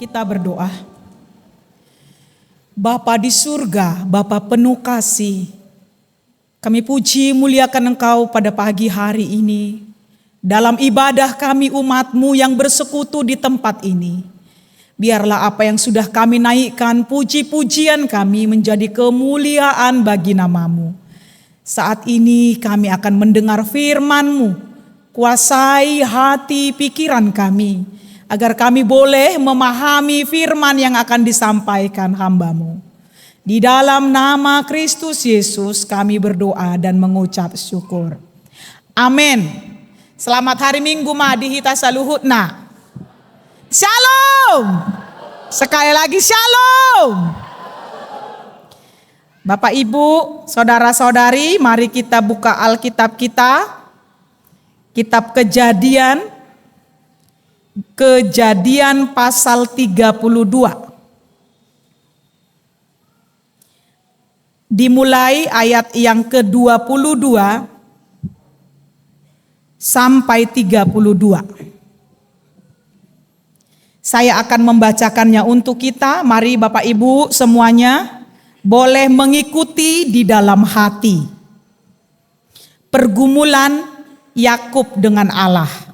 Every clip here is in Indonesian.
Kita berdoa. Bapa di surga, Bapa penuh kasih, kami puji muliakan Engkau pada pagi hari ini. Dalam ibadah kami umat-Mu yang bersekutu di tempat ini. Biarlah apa yang sudah kami naikkan, puji-pujian kami menjadi kemuliaan bagi nama-Mu. Saat ini kami akan mendengar firman-Mu. Kuasai hati pikiran kami, agar kami boleh memahami firman yang akan disampaikan hamba-Mu. Di dalam nama Kristus Yesus kami berdoa dan mengucap syukur. Amin. Selamat hari Minggu Madihita Saluhutna. Shalom. Sekali lagi shalom. Bapak Ibu, saudara-saudari, mari kita buka Alkitab kita. Kitab Kejadian pasal 32. Dimulai ayat yang ke-22 sampai 32. Saya akan membacakannya untuk kita. Mari Bapak Ibu semuanya boleh mengikuti di dalam hati. Pergumulan Yakub dengan Allah.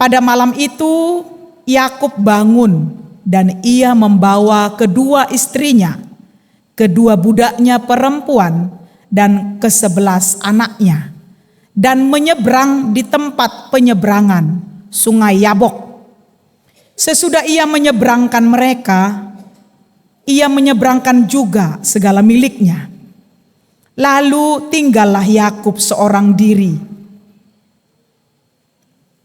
Pada malam itu Yakub bangun dan ia membawa kedua istrinya, kedua budaknya perempuan dan ke-11 anaknya, dan menyeberang di tempat penyeberangan Sungai Yabok. Sesudah ia menyeberangkan mereka, ia menyeberangkan juga segala miliknya. Lalu tinggallah Yakub seorang diri.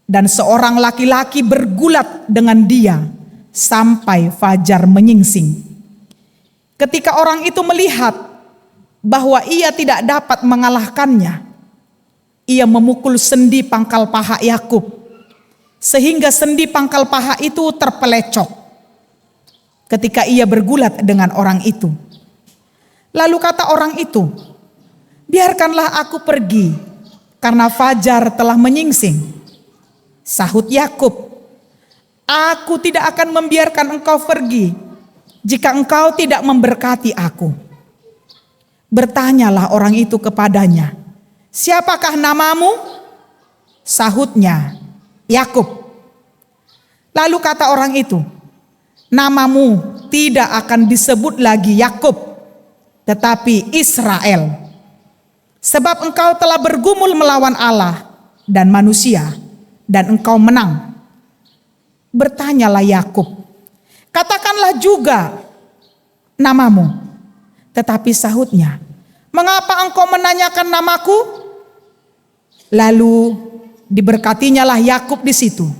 Dan seorang laki-laki bergulat dengan dia sampai fajar menyingsing. Ketika orang itu melihat bahwa ia tidak dapat mengalahkannya, ia memukul sendi pangkal paha Yakub, sehingga sendi pangkal paha itu terpelecok ketika ia bergulat dengan orang itu. Lalu kata orang itu, "Biarkanlah aku pergi, karena fajar telah menyingsing." Sahut Yakub, "Aku tidak akan membiarkan engkau pergi jika engkau tidak memberkati aku." Bertanyalah orang itu kepadanya, "Siapakah namamu?" Sahutnya, "Yakub." Lalu kata orang itu, "Namamu tidak akan disebut lagi Yakub, tetapi Israel. Sebab engkau telah bergumul melawan Allah dan manusia, dan engkau menang." Bertanyalah Yakub, "Katakanlah juga namamu." Tetapi sahutnya, "Mengapa engkau menanyakan namaku?" Lalu diberkatinyalah Yakub di situ.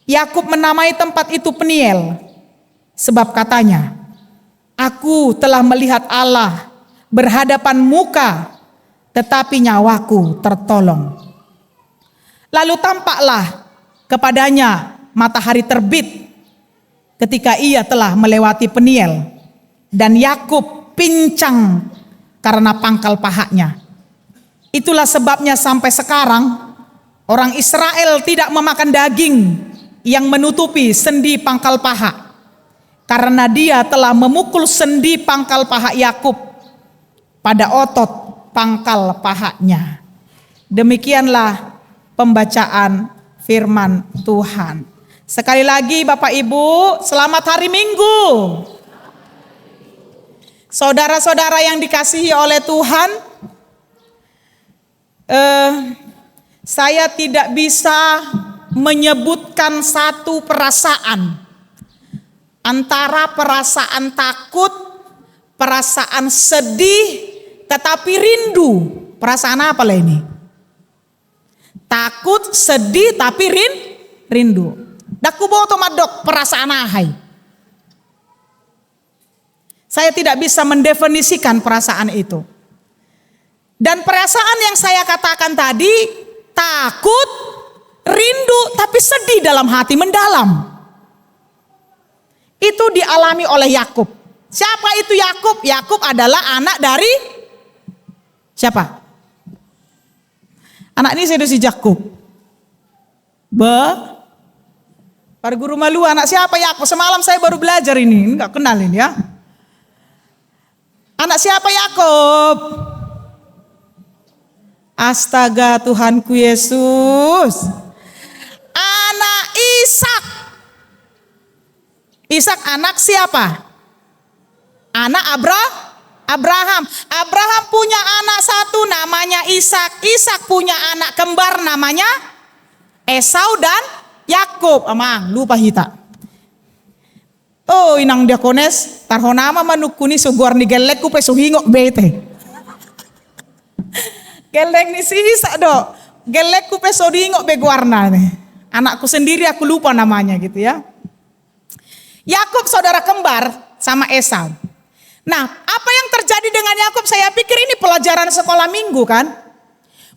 Yakub menamai tempat itu Peniel, sebab katanya, "Aku telah melihat Allah berhadapan muka, tetapi nyawaku tertolong." Lalu tampaklah kepadanya matahari terbit ketika ia telah melewati Peniel, dan Yakub pincang karena pangkal pahanya. Itulah sebabnya sampai sekarang orang Israel tidak memakan daging yang menutupi sendi pangkal paha, karena dia telah memukul sendi pangkal paha Yakub pada otot pangkal pahanya. Demikianlah pembacaan firman Tuhan. Sekali lagi Bapak Ibu, selamat hari Minggu. Saudara-saudara yang dikasihi oleh Tuhan, saya tidak bisa menyebutkan satu perasaan antara perasaan takut, perasaan sedih, tetapi rindu. Perasaan apa lah ini? Takut, sedih, tapi rindu. Daku boto madok perasaan ahai. Saya tidak bisa mendefinisikan perasaan itu. Dan perasaan yang saya katakan tadi, takut, rindu, tapi sedih dalam hati mendalam. Itu dialami oleh Yakub. Siapa itu Yakub? Yakub adalah anak dari siapa? Anak ini saya si Jakub. Para guru malu, anak siapa Yakub? Semalam saya baru belajar ini, enggak kenalin ya. Anak siapa Yakub? Astaga Tuhanku Yesus. Anak Ishak. Ishak anak siapa? Anak Abraham. Abraham punya anak satu namanya Ishak. Ishak punya anak kembar namanya Esau dan Yakub. Amang lupa hita. Oh inang diakones tarho nama manukuni sugor ni gelek ku pe suhingok bete. Gelek ni si Ishak do. Gelek ku pe sodingok be guarna nih. Anakku sendiri aku lupa namanya gitu ya. Yakub saudara kembar sama Esau. Nah, apa yang terjadi dengan Yakub? Saya pikir ini pelajaran sekolah minggu kan?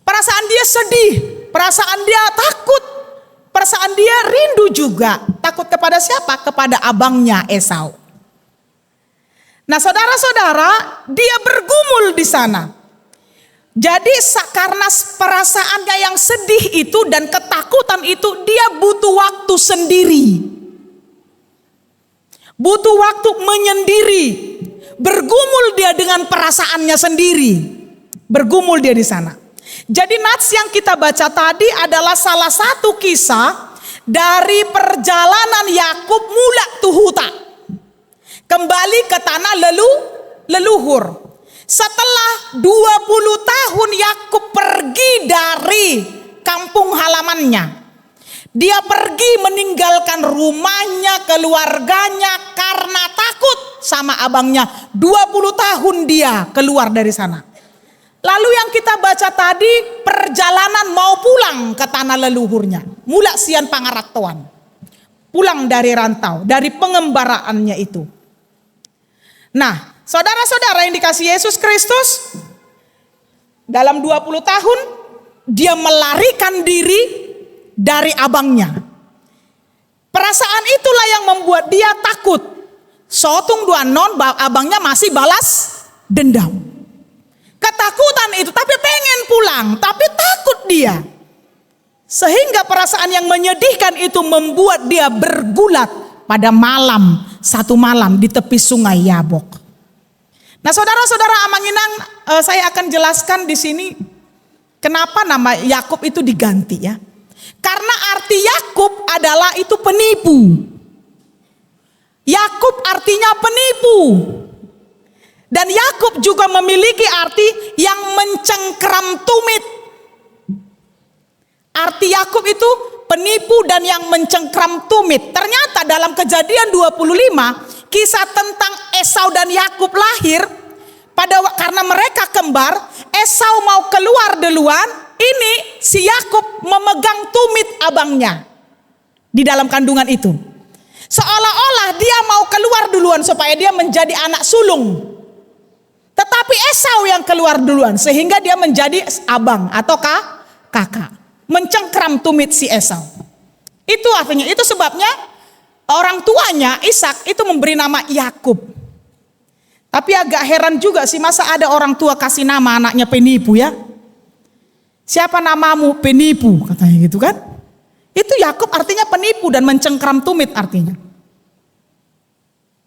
Perasaan dia sedih, perasaan dia takut, perasaan dia rindu juga. Takut kepada siapa? Kepada abangnya Esau. Nah, saudara-saudara, dia bergumul di sana. Jadi karena perasaannya yang sedih itu dan ketakutan itu, dia butuh waktu sendiri. Butuh waktu menyendiri. Bergumul dia dengan perasaannya sendiri. Bergumul dia di sana. Jadi nats yang kita baca tadi adalah salah satu kisah dari perjalanan Yakub mulak tuhuta. Kembali ke tanah leluhur. Setelah 20 tahun Yakub pergi dari kampung halamannya. Dia pergi meninggalkan rumahnya, keluarganya karena takut sama abangnya. 20 tahun dia keluar dari sana. Lalu yang kita baca tadi perjalanan mau pulang ke tanah leluhurnya. Mulak sian pangaratoan. Pulang dari rantau, dari pengembaraannya itu. Nah, saudara-saudara yang dikasihi Yesus Kristus, dalam 20 tahun dia melarikan diri dari abangnya. Perasaan itulah yang membuat dia takut. Sotung dua non abangnya masih balas dendam. Ketakutan itu, tapi pengen pulang, tapi takut dia. Sehingga perasaan yang menyedihkan itu membuat dia bergulat pada satu malam di tepi sungai Yabok. Nah, saudara-saudara Amanginang, saya akan jelaskan di sini kenapa nama Yakub itu diganti ya. Karena arti Yakub adalah itu penipu. Yakub artinya penipu. Dan Yakub juga memiliki arti yang mencengkram tumit. Arti Yakub itu penipu dan yang mencengkram tumit. Ternyata dalam Kejadian 25, kisah tentang Esau dan Yakub lahir karena mereka kembar, Esau mau keluar duluan, ini si Yakub memegang tumit abangnya di dalam kandungan itu. Seolah-olah dia mau keluar duluan supaya dia menjadi anak sulung. Tetapi Esau yang keluar duluan sehingga dia menjadi abang atau kakak. Mencengkram tumit si Esau. Itu artinya, itu sebabnya orang tuanya Ishak itu memberi nama Yakub. Tapi agak heran juga sih, masa ada orang tua kasih nama anaknya penipu ya? Siapa namamu? Penipu, katanya gitu kan? Itu Yakub artinya penipu dan mencengkram tumit artinya.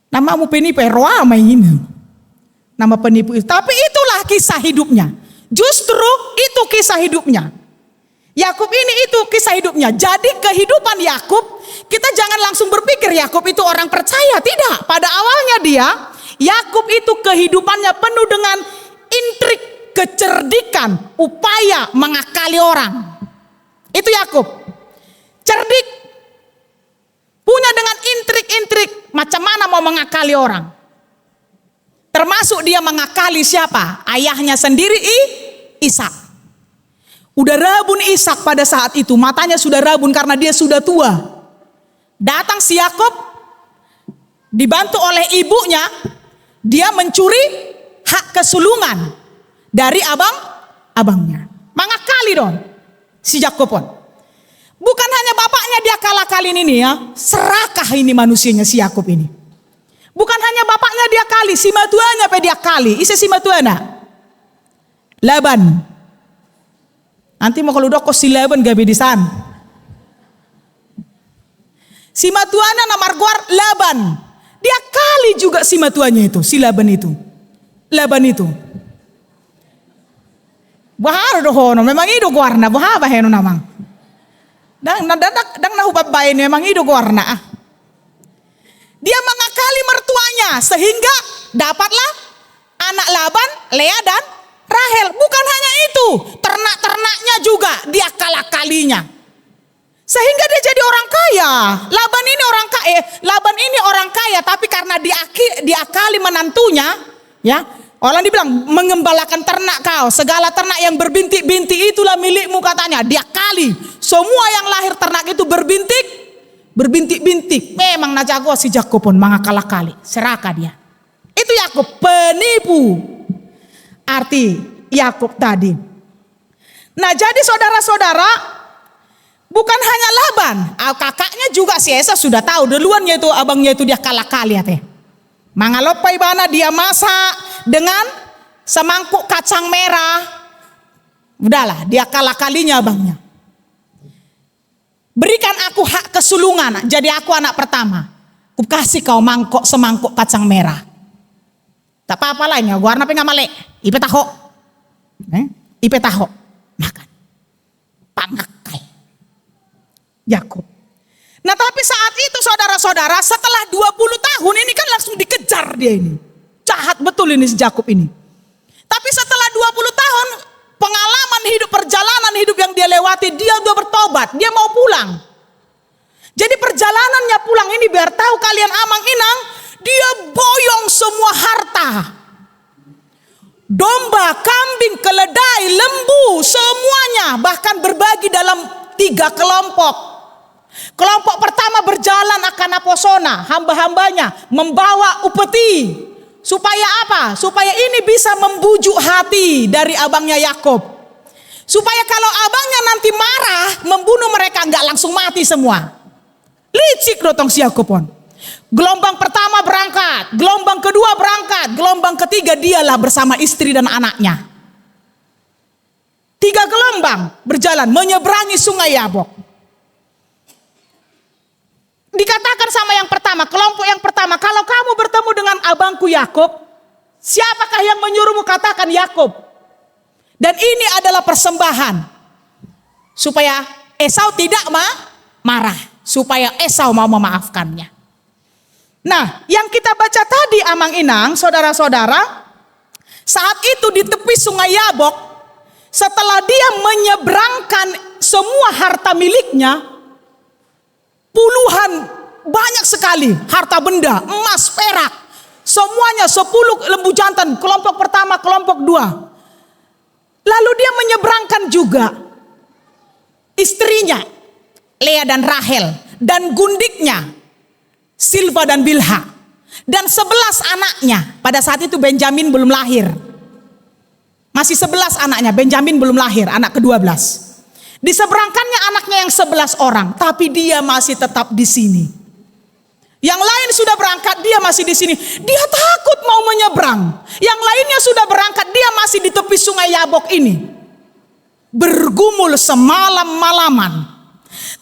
Namamu penipu, roa ini. Nama penipu itu. Tapi itulah kisah hidupnya. Justru itu kisah hidupnya. Yakub ini itu kisah hidupnya. Jadi kehidupan Yakub, kita jangan langsung berpikir Yakub itu orang percaya. Tidak. Pada awalnya Yakub itu kehidupannya penuh dengan intrik, kecerdikan, upaya mengakali orang. Itu Yakub. Cerdik. Punya dengan intrik-intrik macam mana mau mengakali orang. Termasuk dia mengakali siapa? Ayahnya sendiri Ishak. Udah rabun Ishak pada saat itu, matanya sudah rabun karena dia sudah tua. Datang si Yakub dibantu oleh ibunya, dia mencuri hak kesulungan dari abangnya. Mengakali dong si Yakub pun. Bukan hanya bapaknya dia kalah-kalin ini ya, serakah ini manusianya si Yakub ini. Bukan hanya bapaknya dia kali, si matuanya apa dia kali, isi si matuana. Laban. Nanti mau kalau dok si Laban gabe di sana. Si matuannya nama Marguar Laban. Dia kali juga si matuannya itu, si Laban itu. Laban itu. Bahar dohono memang itu warna bahaba heno namang. Dang nahubat bayin memang itu warna. Dia mengakali mertuanya sehingga dapatlah anak Laban, Lea dan Rahel. Bukan hanya itu, ternak-ternaknya juga dia kalah-kalinya. Sehingga dia jadi orang kaya. Laban ini orang kaya, tapi karena diakali menantunya, ya. Orang dibilang mengembalakan ternak kau, segala ternak yang berbintik-bintik itulah milikmu katanya. Dia kali, semua yang lahir ternak itu berbintik-bintik. Memang najago si Yakub pun mengakalah kali, serakah dia. Itu Yakub penipu. Arti Yakub tadi. Nah, jadi saudara-saudara, bukan hanya Laban, kakaknya juga si Esau sudah tahu duluan, yaitu abangnya itu dia kalah kali ya teh. Mangalopai bana dia masak dengan semangkuk kacang merah. Udahlah, dia kalah kalinya abangnya. Berikan aku hak kesulungan, jadi aku anak pertama. Ku kasih kau semangkuk kacang merah. Tak apa-apa lainnya, gua warna pengen malek. Ipe taho. Ipe taho. Makan. Pangakai. Yakub. Nah, tapi saat itu saudara-saudara, setelah 20 tahun ini kan langsung dikejar dia ini. Jahat betul ini si Yakub ini. Tapi setelah 20 tahun pengalaman hidup, perjalanan hidup yang dia lewati, dia udah bertobat, dia mau pulang. Jadi perjalanannya pulang ini biar tahu kalian amang-inang, dia boyong semua harta. Domba, kambing, keledai, lembu, semuanya bahkan berbagi dalam 3 kelompok. Kelompok pertama berjalan akan Aposona, hamba-hambanya membawa upeti. Supaya apa? Supaya ini bisa membujuk hati dari abangnya Yakub. Supaya kalau abangnya nanti marah membunuh mereka, nggak langsung mati semua. Licik dotong si Yakub pun. Gelombang pertama berangkat, gelombang kedua berangkat, gelombang ketiga dialah bersama istri dan anaknya. 3 gelombang berjalan menyeberangi sungai Yabok. Dikatakan sama yang pertama, kelompok yang pertama, kalau kamu bertemu dengan abangku Yakub, siapakah yang menyuruhmu katakan Yakub? Dan ini adalah persembahan supaya Esau tidak marah, supaya Esau mau memaafkannya. Nah, yang kita baca tadi amang inang, saudara-saudara, saat itu di tepi sungai Yabok, setelah dia menyeberangkan semua harta miliknya, puluhan banyak sekali harta benda, emas, perak, semuanya 10 lembu jantan, kelompok pertama, kelompok 2. Lalu dia menyeberangkan juga istrinya Lea dan Rahel, dan gundiknya Silva dan Bilha, dan 11 anaknya. Pada saat itu Benjamin belum lahir, masih 11 anaknya, Benjamin belum lahir, anak ke-12. Diseberangkannya anaknya yang 11 orang, tapi dia masih tetap di sini. Yang lain sudah berangkat, dia masih di sini. Dia takut mau menyeberang. Yang lainnya sudah berangkat, dia masih di tepi sungai Yabok ini. Bergumul semalam-malaman.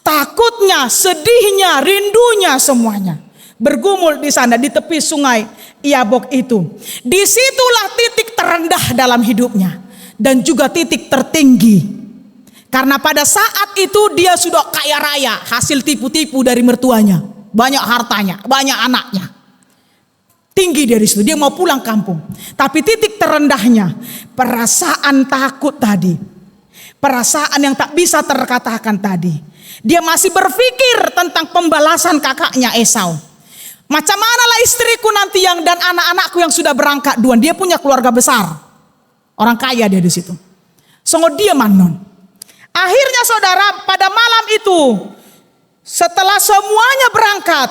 Takutnya, sedihnya, rindunya semuanya. Bergumul di sana di tepi sungai Yabok itu. Disitulah titik terendah dalam hidupnya. Dan juga titik tertinggi. Karena pada saat itu dia sudah kaya raya, hasil tipu-tipu dari mertuanya, banyak hartanya, banyak anaknya. Tinggi dari situ, dia mau pulang kampung. Tapi titik terendahnya, perasaan takut tadi. Perasaan yang tak bisa terkatakan tadi. Dia masih berpikir tentang pembalasan kakaknya Esau. Macam manalah istriku nanti dan anak-anakku yang sudah berangkat duluan. Dia punya keluarga besar. Orang kaya dia di situ. Sungguh dia manon. Akhirnya saudara, pada malam itu setelah semuanya berangkat,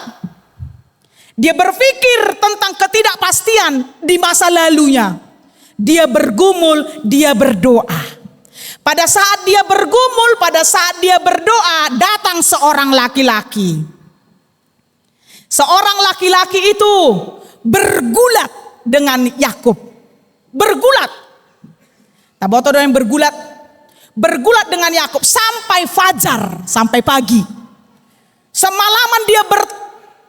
dia berpikir tentang ketidakpastian di masa lalunya. Dia bergumul, dia berdoa. Pada saat dia bergumul, pada saat dia berdoa, datang seorang laki-laki. Seorang laki-laki itu bergulat dengan Yakub. Bergulat. Taboto yang bergulat dengan Yakub sampai fajar, sampai pagi. Semalaman dia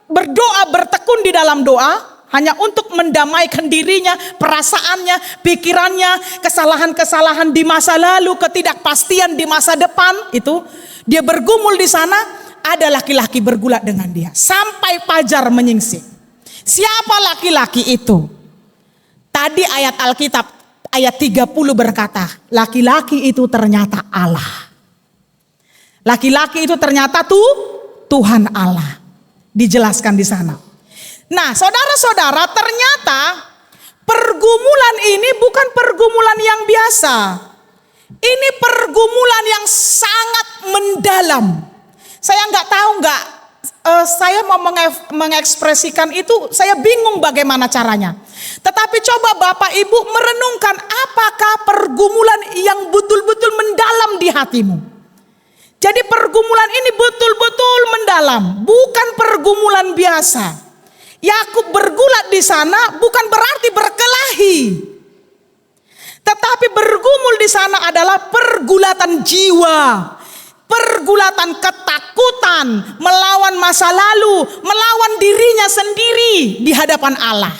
berdoa, bertekun di dalam doa, hanya untuk mendamaikan dirinya, perasaannya, pikirannya, kesalahan-kesalahan di masa lalu, ketidakpastian di masa depan. Itu dia bergumul di sana, ada laki-laki bergulat dengan dia sampai fajar menyingsing. Siapa laki-laki itu? Tadi ayat Alkitab ayat 30 berkata, laki-laki itu ternyata Allah. Laki-laki itu ternyata Tuhan Allah. Dijelaskan di sana. Nah, saudara-saudara, ternyata pergumulan ini bukan pergumulan yang biasa. Ini pergumulan yang sangat mendalam. Saya nggak tahu saya mau mengekspresikan itu, saya bingung bagaimana caranya. Tetapi coba Bapak Ibu merenungkan, apakah pergumulan yang betul-betul mendalam di hatimu? Jadi pergumulan ini betul-betul mendalam, bukan pergumulan biasa. Yakub bergulat di sana bukan berarti berkelahi. Tetapi bergumul di sana adalah pergulatan jiwa. Pergulatan ketakutan, melawan masa lalu, melawan dirinya sendiri di hadapan Allah.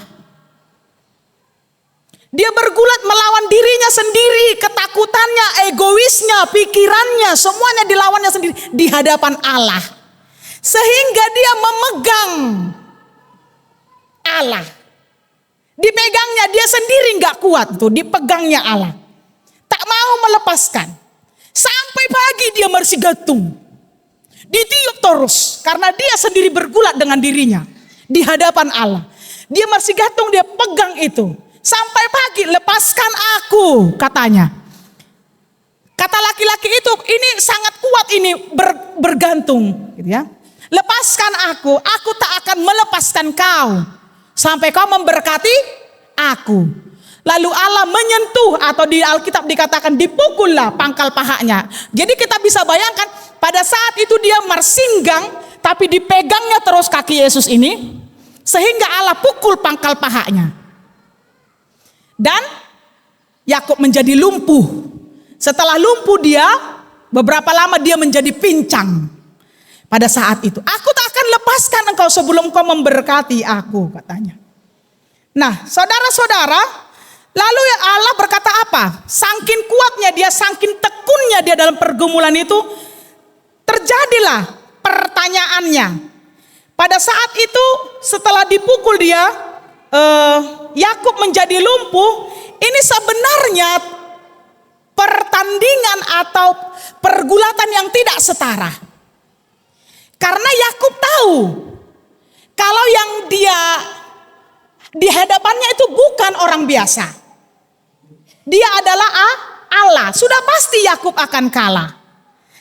Dia bergulat melawan dirinya sendiri, ketakutannya, egoisnya, pikirannya, semuanya dilawannya sendiri di hadapan Allah. Sehingga dia memegang Allah. Dipegangnya dia sendiri gak kuat tuh, dipegangnya Allah. Tak mau melepaskan. Sampai pagi dia masih gantung. Ditiup terus karena dia sendiri bergulat dengan dirinya di hadapan Allah. Dia masih gantung, dia pegang itu. Sampai pagi, lepaskan aku, katanya. Kata laki-laki itu, ini sangat kuat ini bergantung, gitu ya. Lepaskan aku tak akan melepaskan kau sampai kau memberkati aku. Lalu Allah menyentuh, atau di Alkitab dikatakan dipukullah pangkal pahanya. Jadi kita bisa bayangkan pada saat itu dia mersinggang, tapi dipegangnya terus kaki Yesus ini, sehingga Allah pukul pangkal pahanya. Dan Yakub menjadi lumpuh. Setelah lumpuh dia, beberapa lama dia menjadi pincang. Pada saat itu, aku tak akan lepaskan engkau sebelum kau memberkati aku, katanya. Nah, saudara-saudara, lalu Allah berkata apa? Saking kuatnya dia, saking tekunnya dia dalam pergumulan itu, terjadilah pertanyaannya. Pada saat itu setelah dipukul dia, Yakub menjadi lumpuh. Ini sebenarnya pertandingan atau pergulatan yang tidak setara. Karena Yakub tahu kalau yang dia di hadapannya itu bukan orang biasa. Dia adalah Allah. Sudah pasti Yakub akan kalah.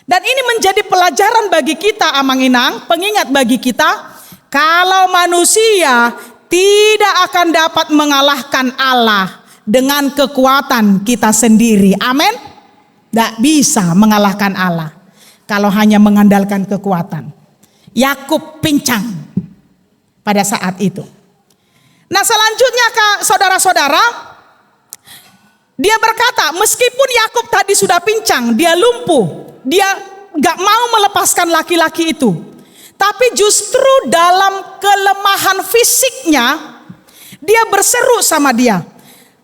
Dan ini menjadi pelajaran bagi kita, Amanginang, pengingat bagi kita, kalau manusia tidak akan dapat mengalahkan Allah dengan kekuatan kita sendiri. Amin. Tidak bisa mengalahkan Allah kalau hanya mengandalkan kekuatan. Yakub pincang pada saat itu. Nah, selanjutnya saudara-saudara, dia berkata, meskipun Yakub tadi sudah pincang, dia lumpuh, dia gak mau melepaskan laki-laki itu. Tapi justru dalam kelemahan fisiknya, dia berseru sama dia,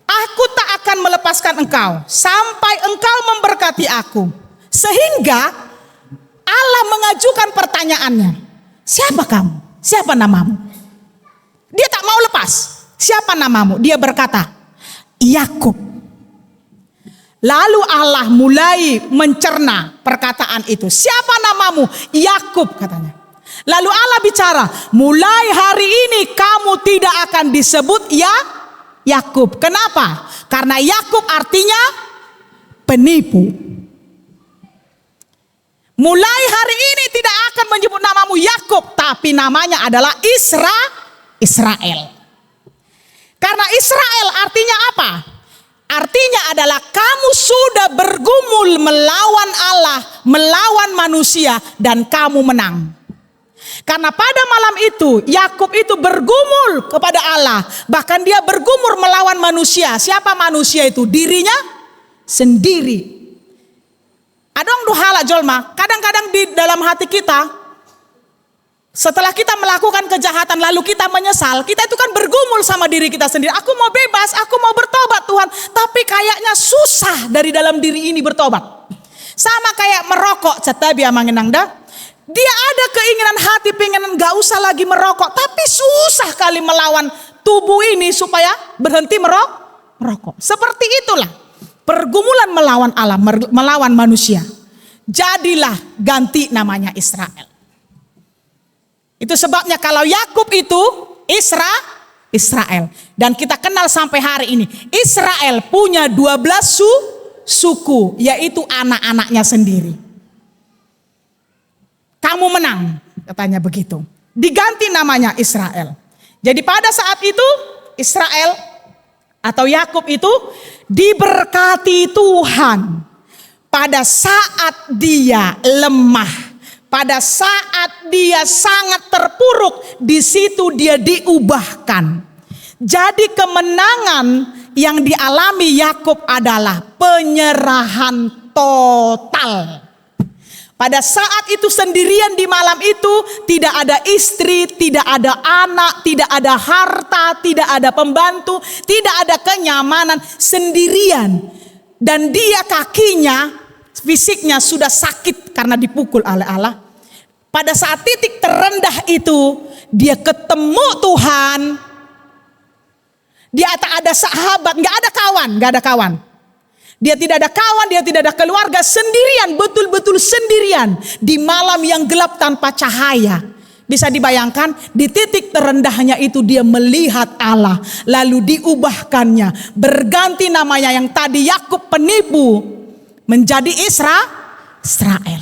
aku tak akan melepaskan engkau sampai engkau memberkati aku. Sehingga Allah mengajukan pertanyaannya, siapa kamu? Siapa namamu? Dia tak mau lepas. Siapa namamu? Dia berkata, Yakub. Lalu Allah mulai mencerna perkataan itu. Siapa namamu? Yakub, katanya. Lalu Allah bicara, mulai hari ini kamu tidak akan disebut Yakub. Kenapa? Karena Yakub artinya penipu. Mulai hari ini tidak akan menyebut namamu Yakub, tapi namanya adalah Israel. Karena Israel artinya apa? Artinya adalah kamu sudah bergumul melawan Allah, melawan manusia, dan kamu menang. Karena pada malam itu Yakub itu bergumul kepada Allah, bahkan dia bergumul melawan manusia. Siapa manusia itu? Dirinya sendiri. Adong duhala jolma, kadang-kadang di dalam hati kita Setelah kita melakukan kejahatan lalu kita menyesal, kita itu kan bergumul sama diri kita sendiri. Aku mau bebas, aku mau bertobat Tuhan. Tapi kayaknya susah dari dalam diri ini bertobat. Sama kayak merokok, cetabi amangenang dah. Dia ada keinginan hati pengen gak usah lagi merokok. Tapi susah kali melawan tubuh ini supaya berhenti merokok. Seperti itulah pergumulan melawan Allah, melawan manusia. Jadilah ganti namanya Israel. Itu sebabnya kalau Yakub itu Israel. Dan kita kenal sampai hari ini. Israel punya 12 suku, yaitu anak-anaknya sendiri. Kamu menang, katanya begitu. Diganti namanya Israel. Jadi pada saat itu Israel atau Yakub itu diberkati Tuhan. Pada saat dia lemah, pada saat dia sangat terpuruk, di situ dia diubahkan. Jadi kemenangan yang dialami Yakub adalah penyerahan total. Pada saat itu sendirian di malam itu, tidak ada istri, tidak ada anak, tidak ada harta, tidak ada pembantu, tidak ada kenyamanan, sendirian. Dan dia kakinya, fisiknya sudah sakit karena dipukul oleh Allah. Pada saat titik terendah itu, dia ketemu Tuhan. Dia tak ada sahabat, gak ada kawan. Dia tidak ada kawan, dia tidak ada keluarga, sendirian, betul-betul sendirian. Di malam yang gelap tanpa cahaya. Bisa dibayangkan, di titik terendahnya itu dia melihat Allah. Lalu diubahkannya, berganti namanya yang tadi Yakub penipu, menjadi Israel.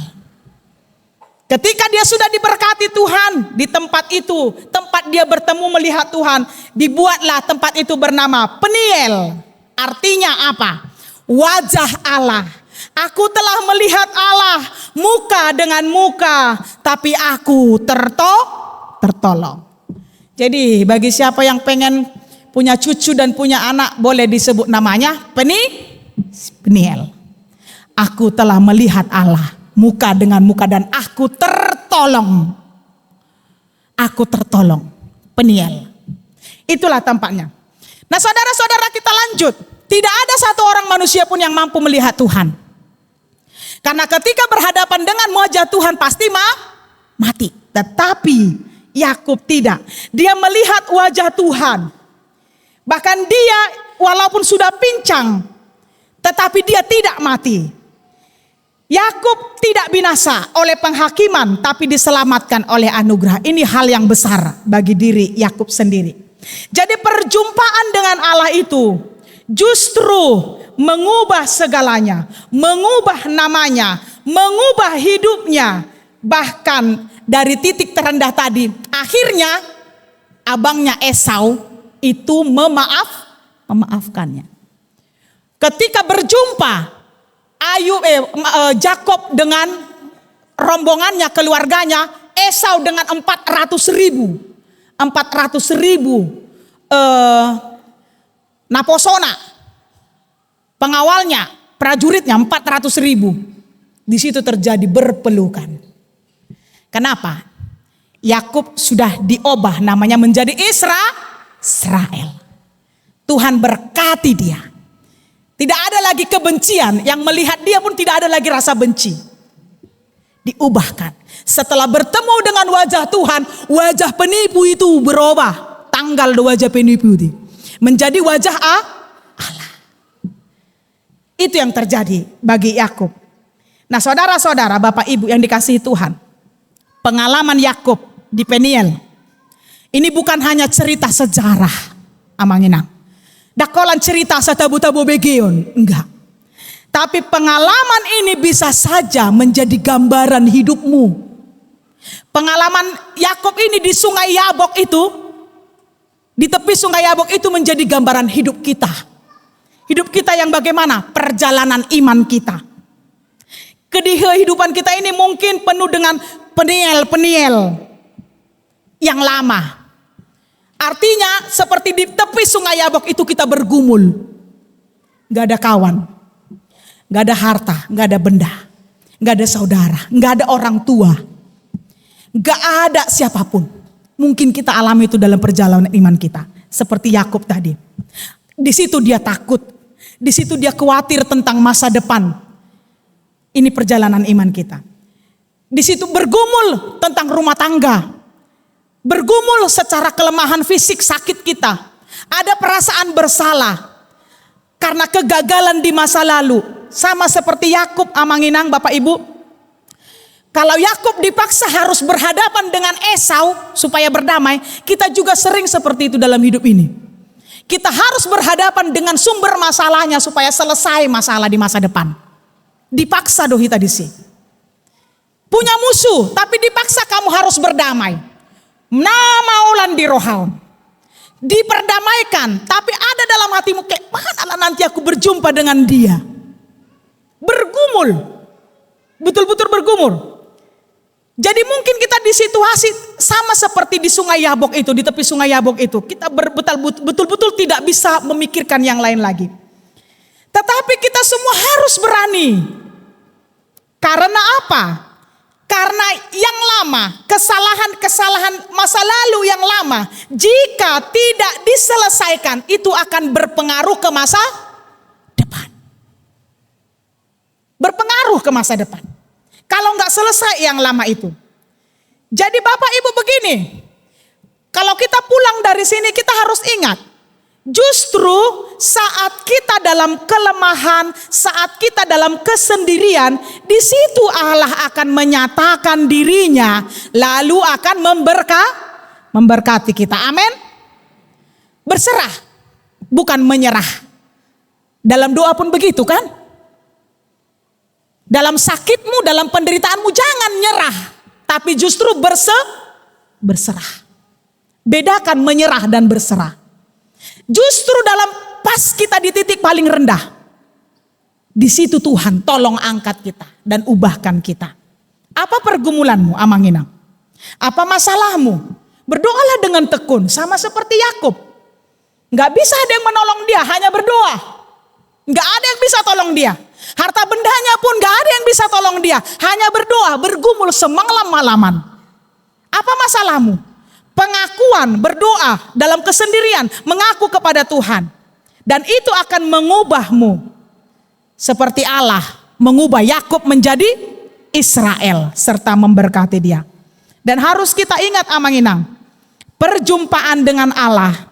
Ketika dia sudah diberkati Tuhan di tempat itu, tempat dia bertemu melihat Tuhan, dibuatlah tempat itu bernama Peniel. Artinya apa? Wajah Allah. Aku telah melihat Allah muka dengan muka, tapi aku tertolong. Jadi bagi siapa yang pengen punya cucu dan punya anak, boleh disebut namanya Peniel. Aku telah melihat Allah muka dengan muka dan aku tertolong. Aku tertolong. Peniel. Itulah tampaknya. Nah saudara-saudara, kita lanjut. Tidak ada satu orang manusia pun yang mampu melihat Tuhan. Karena ketika berhadapan dengan wajah Tuhan pasti mati. Tetapi Yakub tidak. Dia melihat wajah Tuhan. Bahkan dia walaupun sudah pincang, tetapi dia tidak mati. Yakub tidak binasa oleh penghakiman, tapi diselamatkan oleh anugerah. Ini hal yang besar bagi diri Yakub sendiri. Jadi perjumpaan dengan Allah itu justru mengubah segalanya, mengubah namanya, mengubah hidupnya. Bahkan dari titik terendah tadi, akhirnya abangnya Esau itu memaafkannya. Ketika berjumpa Jakob dengan rombongannya, keluarganya, Esau dengan 400.000 naposona, pengawalnya, prajuritnya 400.000. Di situ terjadi berpelukan. Kenapa? Yakub sudah diubah namanya menjadi Israel. Tuhan berkati dia. Tidak ada lagi kebencian, yang melihat dia pun tidak ada lagi rasa benci. Diubahkan. Setelah bertemu dengan wajah Tuhan, wajah penipu itu berubah. Tanggal wajah penipu itu menjadi wajah Allah. Itu yang terjadi bagi Yakub. Nah saudara-saudara, Bapak Ibu yang dikasihi Tuhan, pengalaman Yakub di Peniel ini bukan hanya cerita sejarah, amanginang. Dakolan cerita satabu-tabu begeon, enggak. Tapi pengalaman ini bisa saja menjadi gambaran hidupmu. Pengalaman Yakub ini di Sungai Yabok itu, di tepi Sungai Yabok itu menjadi gambaran hidup kita. Hidup kita yang bagaimana? Perjalanan iman kita. Kehidupan kita ini mungkin penuh dengan peniel-peniel yang lama. Artinya seperti di tepi Sungai Yabok itu kita bergumul. Gak ada kawan, gak ada harta, gak ada benda, gak ada saudara, gak ada orang tua, Gak ada siapapun. Mungkin kita alami itu dalam perjalanan iman kita. Seperti Yakub tadi. Di situ dia takut. Di situ dia khawatir tentang masa depan. Ini perjalanan iman kita. Di situ bergumul tentang rumah tangga. Bergumul secara kelemahan fisik sakit kita. Ada perasaan bersalah. Karena kegagalan di masa lalu. Sama seperti Yakub, Amanginang, Bapak Ibu. Kalau Yakub dipaksa harus berhadapan dengan Esau supaya berdamai. Kita juga sering seperti itu dalam hidup ini. Kita harus berhadapan dengan sumber masalahnya supaya selesai masalah di masa depan. Dipaksa dohi tadi sih. Punya musuh tapi dipaksa kamu harus berdamai. Namaulan di rohaun. Diperdamaikan, tapi ada dalam hatimu kayak mana nanti aku berjumpa dengan dia. Bergumul, betul-betul bergumul. Jadi mungkin kita di situasi sama seperti di Sungai Yabok itu, di tepi Sungai Yabok itu. Kita betul-betul tidak bisa memikirkan yang lain lagi. Tetapi kita semua harus berani. Karena apa? Karena yang lama, kesalahan-kesalahan masa lalu yang lama, jika tidak diselesaikan, itu akan berpengaruh ke masa depan. Berpengaruh ke masa depan. Kalau nggak selesai yang lama itu. Jadi Bapak Ibu begini, kalau kita pulang dari sini kita harus ingat, justru saat kita dalam kelemahan, saat kita dalam kesendirian, di situ Allah akan menyatakan dirinya, lalu akan memberkati kita. Amin. Berserah, bukan menyerah. Dalam doa pun begitu kan? Dalam sakitmu, dalam penderitaanmu jangan nyerah, tapi justru berserah. Bedakan menyerah dan berserah. Justru dalam pas kita di titik paling rendah, di situ Tuhan tolong angkat kita dan ubahkan kita. Apa pergumulanmu, Amanginang? Apa masalahmu? Berdoalah dengan tekun, sama seperti Yakub. Gak bisa ada yang menolong dia, hanya berdoa. Gak ada yang bisa tolong dia. Harta bendanya pun gak ada yang bisa tolong dia, hanya berdoa, bergumul semalam-malaman. Apa masalahmu? Pengakuan, berdoa dalam kesendirian, mengaku kepada Tuhan. Dan itu akan mengubahmu. Seperti Allah mengubah Yakub menjadi Israel. Serta memberkati dia. Dan harus kita ingat Amanginang. Perjumpaan dengan Allah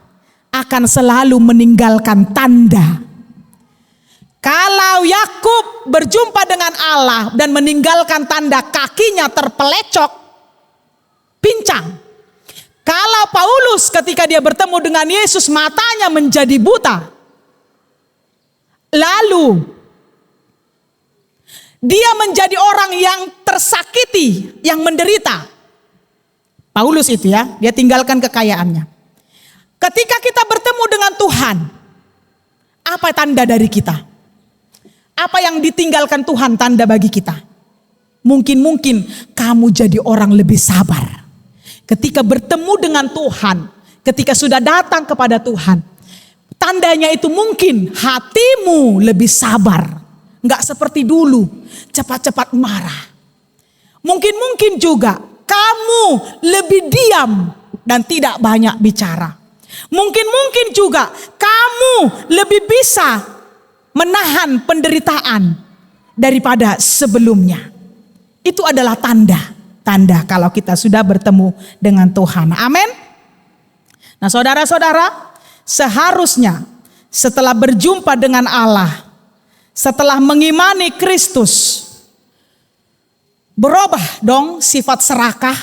akan selalu meninggalkan tanda. Kalau Yakub berjumpa dengan Allah dan meninggalkan tanda kakinya terpelecok, pincang. Kalau Paulus ketika dia bertemu dengan Yesus matanya menjadi buta. Lalu dia menjadi orang yang tersakiti, yang menderita. Paulus itu ya, dia tinggalkan kekayaannya. Ketika kita bertemu dengan Tuhan, apa tanda dari kita? Apa yang ditinggalkan Tuhan tanda bagi kita? Mungkin kamu jadi orang lebih sabar. Ketika bertemu dengan Tuhan, ketika sudah datang kepada Tuhan, tandanya itu mungkin hatimu lebih sabar. Enggak seperti dulu, cepat-cepat marah. Mungkin juga kamu lebih diam dan tidak banyak bicara. Mungkin juga kamu lebih bisa menahan penderitaan daripada sebelumnya. Itu adalah tanda kalau kita sudah bertemu dengan Tuhan. Amin. Nah saudara-saudara, seharusnya setelah berjumpa dengan Allah, setelah mengimani Kristus, berubah dong sifat serakah.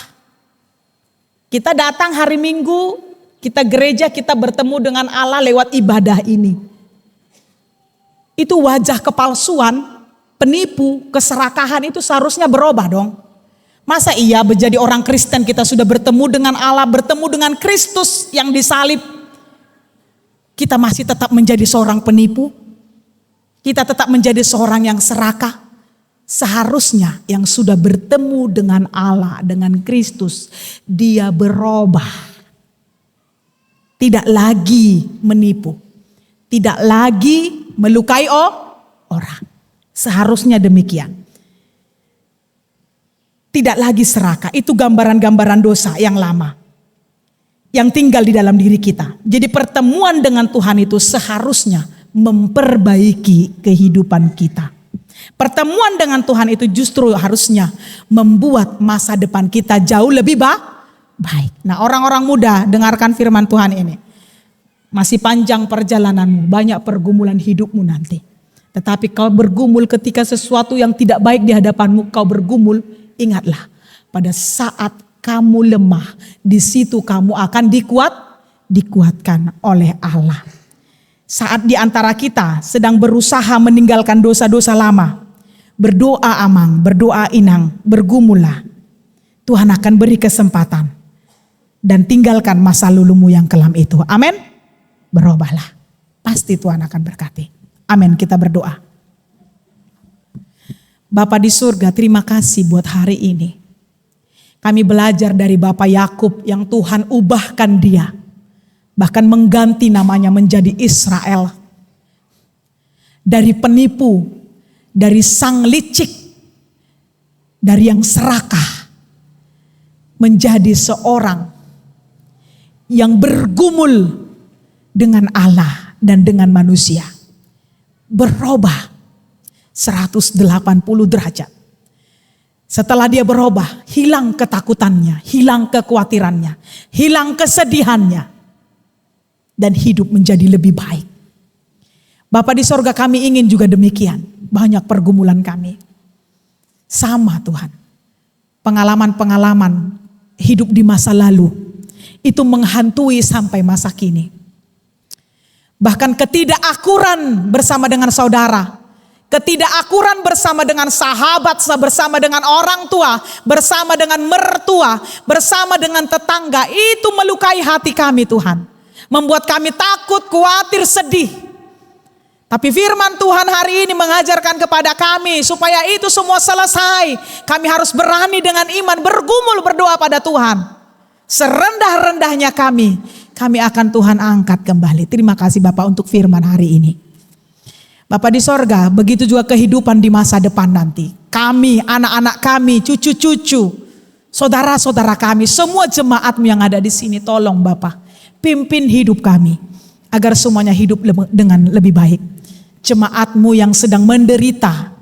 Kita datang hari Minggu, kita gereja, kita bertemu dengan Allah lewat ibadah ini. Itu wajah kepalsuan, penipu, keserakahan itu seharusnya berubah dong. Masa iya menjadi orang Kristen kita sudah bertemu dengan Allah, bertemu dengan Kristus yang disalib. Kita masih tetap menjadi seorang penipu. Kita tetap menjadi seorang yang serakah. Seharusnya yang sudah bertemu dengan Allah, dengan Kristus, dia berubah. Tidak lagi menipu. Tidak lagi melukai orang. Seharusnya demikian. tidak lagi serakah. Itu gambaran-gambaran dosa yang lama yang tinggal di dalam diri kita. Jadi pertemuan dengan Tuhan itu seharusnya memperbaiki kehidupan kita. Pertemuan dengan Tuhan itu justru harusnya membuat masa depan kita jauh lebih baik. Nah, orang-orang muda, dengarkan firman Tuhan ini. Masih panjang perjalananmu, banyak pergumulan hidupmu nanti. Tetapi kau bergumul ketika sesuatu yang tidak baik di hadapanmu, kau bergumul, ingatlah pada saat kamu lemah, di situ kamu akan dikuatkan oleh Allah. Saat di antara kita sedang berusaha meninggalkan dosa-dosa lama, berdoa amang, berdoa inang, bergumullah. Tuhan akan beri kesempatan dan tinggalkan masa lulumu yang kelam itu. Amin. Berubahlah. Pasti Tuhan akan berkati. Amin. Kita berdoa. Bapa di surga, terima kasih buat hari ini. Kami belajar dari Bapak Yakub yang Tuhan ubahkan dia. Bahkan mengganti namanya menjadi Israel. Dari penipu, dari sang licik, dari yang serakah. Menjadi seorang yang bergumul dengan Allah dan dengan manusia. Berubah 180 derajat. Setelah dia berubah, hilang ketakutannya, hilang kekhawatirannya, hilang kesedihannya, dan hidup menjadi lebih baik. Bapa di sorga, kami ingin juga demikian. Banyak pergumulan kami. Sama Tuhan. Pengalaman-pengalaman hidup di masa lalu, itu menghantui sampai masa kini. Bahkan ketidakakuran bersama dengan saudara, ketidakakuran bersama dengan sahabat, bersama dengan orang tua, bersama dengan mertua, bersama dengan tetangga, itu melukai hati kami Tuhan. Membuat kami takut, khawatir, sedih. Tapi firman Tuhan hari ini mengajarkan kepada kami supaya itu semua selesai. Kami harus berani dengan iman, bergumul berdoa pada Tuhan. Serendah-rendahnya kami akan Tuhan angkat kembali. Terima kasih Bapak untuk firman hari ini. Bapak di sorga, begitu juga kehidupan di masa depan nanti. Kami, anak-anak kami, cucu-cucu, saudara-saudara kami, semua jemaatmu yang ada di sini, tolong Bapak, pimpin hidup kami, agar semuanya hidup dengan lebih baik. Jemaatmu yang sedang menderita,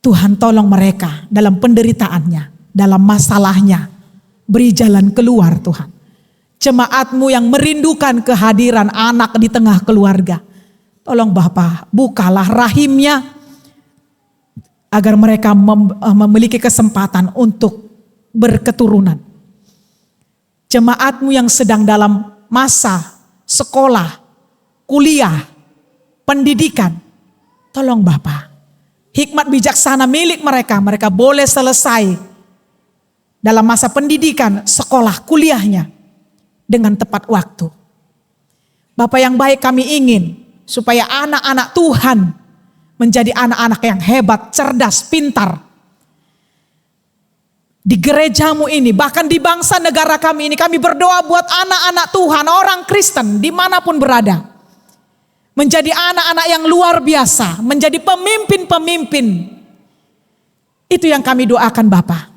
Tuhan tolong mereka dalam penderitaannya, dalam masalahnya, beri jalan keluar Tuhan. Jemaatmu yang merindukan kehadiran anak di tengah keluarga, tolong Bapa, bukalah rahimnya agar mereka memiliki kesempatan untuk berketurunan. Jemaatmu yang sedang dalam masa sekolah, kuliah, pendidikan, tolong Bapa, hikmat bijaksana milik mereka boleh selesai dalam masa pendidikan, sekolah, kuliahnya dengan tepat waktu. Bapa yang baik, kami ingin supaya anak-anak Tuhan menjadi anak-anak yang hebat, cerdas, pintar. Di gerejamu ini, bahkan di bangsa negara kami ini, kami berdoa buat anak-anak Tuhan, orang Kristen dimanapun berada. Menjadi anak-anak yang luar biasa, menjadi pemimpin-pemimpin. Itu yang kami doakan Bapa.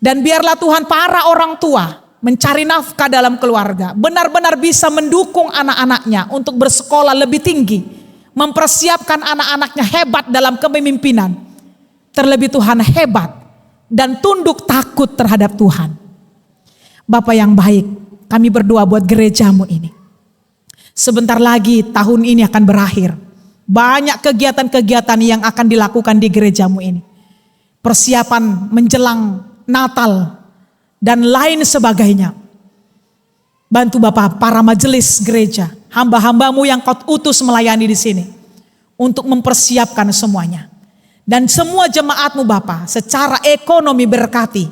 Dan biarlah Tuhan para orang tua mencari nafkah dalam keluarga, benar-benar bisa mendukung anak-anaknya untuk bersekolah lebih tinggi, mempersiapkan anak-anaknya hebat dalam kepemimpinan. Terlebih Tuhan hebat dan tunduk takut terhadap Tuhan. Bapa yang baik, kami berdoa buat gerejamu ini. Sebentar lagi tahun ini akan berakhir. Banyak kegiatan-kegiatan yang akan dilakukan di gerejamu ini. Persiapan menjelang Natal dan lain sebagainya. Bantu Bapak para majelis gereja, hamba-hambamu yang kau utus melayani di sini, untuk mempersiapkan semuanya. Dan semua jemaatmu Bapak secara ekonomi berkati.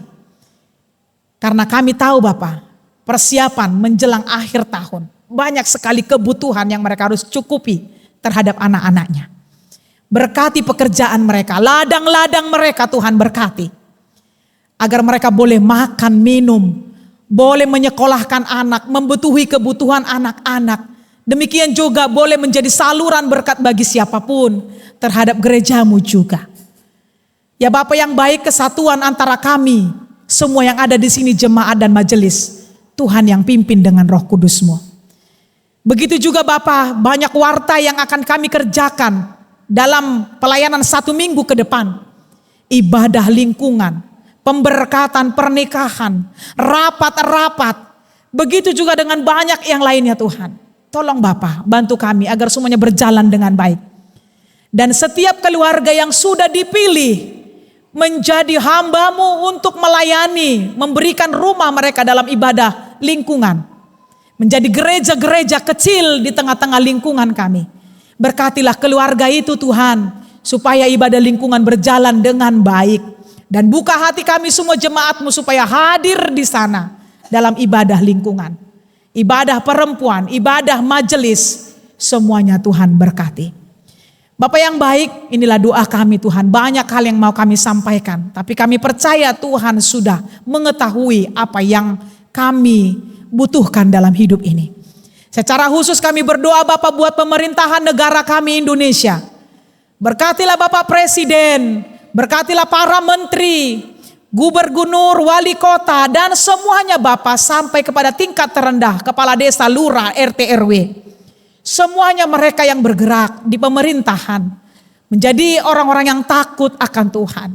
Karena kami tahu Bapak, persiapan menjelang akhir tahun, banyak sekali kebutuhan yang mereka harus cukupi terhadap anak-anaknya. Berkati pekerjaan mereka, ladang-ladang mereka Tuhan berkati. Agar mereka boleh makan, minum, boleh menyekolahkan anak, membutuhi kebutuhan anak-anak. Demikian juga boleh menjadi saluran berkat bagi siapapun terhadap gerejamu juga. Ya Bapa yang baik, kesatuan antara kami, semua yang ada di sini jemaat dan majelis, Tuhan yang pimpin dengan Roh Kudus-Mu. Begitu juga Bapa, banyak warta yang akan kami kerjakan dalam pelayanan 1 minggu ke depan. Ibadah lingkungan, pemberkatan pernikahan, rapat-rapat. Begitu juga dengan banyak yang lainnya Tuhan. Tolong Bapa, bantu kami agar semuanya berjalan dengan baik. Dan setiap keluarga yang sudah dipilih menjadi hamba-Mu untuk melayani, memberikan rumah mereka dalam ibadah lingkungan. Menjadi gereja-gereja kecil di tengah-tengah lingkungan kami. Berkatilah keluarga itu Tuhan, supaya ibadah lingkungan berjalan dengan baik. Dan buka hati kami semua jemaat-Mu supaya hadir di sana dalam ibadah lingkungan. Ibadah perempuan, ibadah majelis, semuanya Tuhan berkati. Bapak yang baik, inilah doa kami Tuhan. Banyak hal yang mau kami sampaikan. Tapi kami percaya Tuhan sudah mengetahui apa yang kami butuhkan dalam hidup ini. Secara khusus kami berdoa Bapak buat pemerintahan negara kami Indonesia. Berkatilah Bapak Presiden, berkatilah para menteri, gubernur, wali kota, dan semuanya Bapak sampai kepada tingkat terendah, kepala desa, lurah, RT, RW. Semuanya mereka yang bergerak di pemerintahan menjadi orang-orang yang takut akan Tuhan.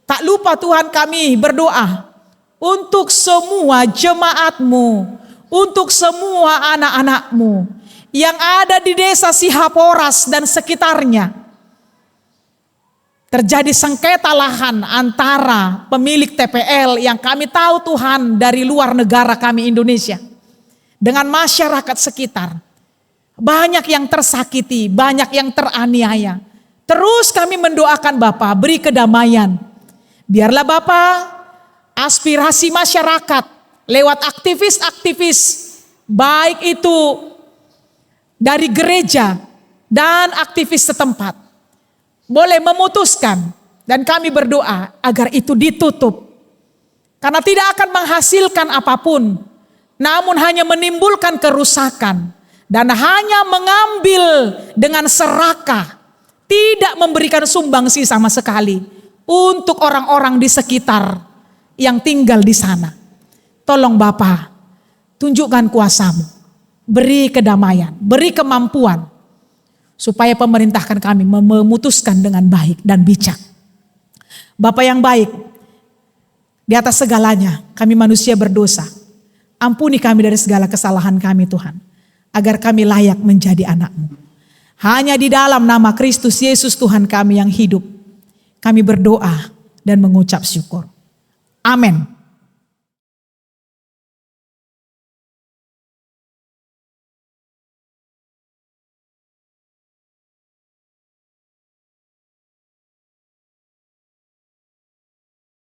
Tak lupa Tuhan kami berdoa untuk semua jemaat-Mu, untuk semua anak-anak-Mu yang ada di desa Sihaporas dan sekitarnya. Terjadi sengketa lahan antara pemilik TPL yang kami tahu Tuhan dari luar negara kami Indonesia dengan masyarakat sekitar. Banyak yang tersakiti, banyak yang teraniaya. Terus kami mendoakan Bapak, beri kedamaian. Biarlah Bapak, aspirasi masyarakat lewat aktivis-aktivis, baik itu dari gereja dan aktivis setempat, boleh memutuskan, dan kami berdoa agar itu ditutup. Karena tidak akan menghasilkan apapun, namun hanya menimbulkan kerusakan. Dan hanya mengambil dengan serakah, tidak memberikan sumbangsi sama sekali untuk orang-orang di sekitar yang tinggal di sana. Tolong Bapa, tunjukkan kuasa-Mu, beri kedamaian, beri kemampuan, supaya pemerintahkan kami memutuskan dengan baik dan bijak. Bapa yang baik, di atas segalanya kami manusia berdosa. Ampuni kami dari segala kesalahan kami Tuhan, agar kami layak menjadi anak-Mu. Hanya di dalam nama Kristus Yesus Tuhan kami yang hidup, kami berdoa dan mengucap syukur. Amin.